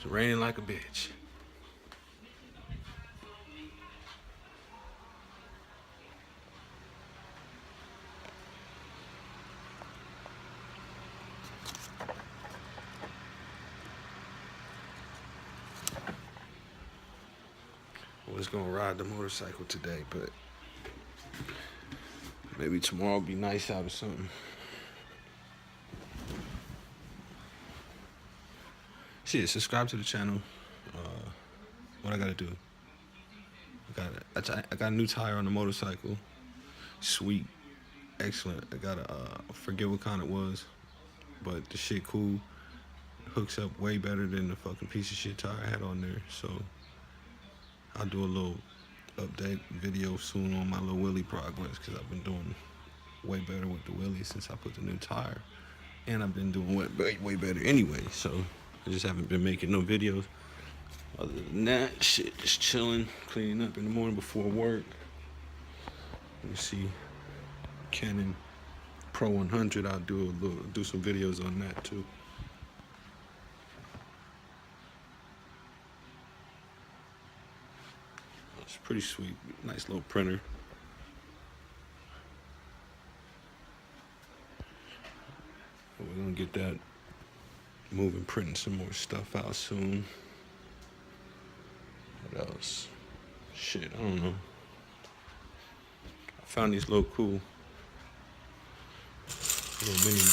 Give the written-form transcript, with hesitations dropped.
It's raining like a bitch. I was gonna ride the motorcycle today, but maybe tomorrow will be nice out or something. Shit, subscribe to the channel. What I gotta do? I got a new tire on the motorcycle. Sweet, excellent. I got I forget what kind it was, but the shit cool. Hooks up way better than the fucking piece of shit tire I had on there. So I'll do a little update video soon on my little wheelie progress, because I've been doing way better with the wheelie since I put the new tire, and I've been doing way better anyway. So I just haven't been making no videos. Other than that, shit, just chilling, cleaning up in the morning before work. Let me see, Canon Pro 100. I'll do some videos on that too. It's pretty sweet, nice little printer. We're gonna get that moving, printing some more stuff out soon. What else? Shit, I don't know. I found these little cool little mini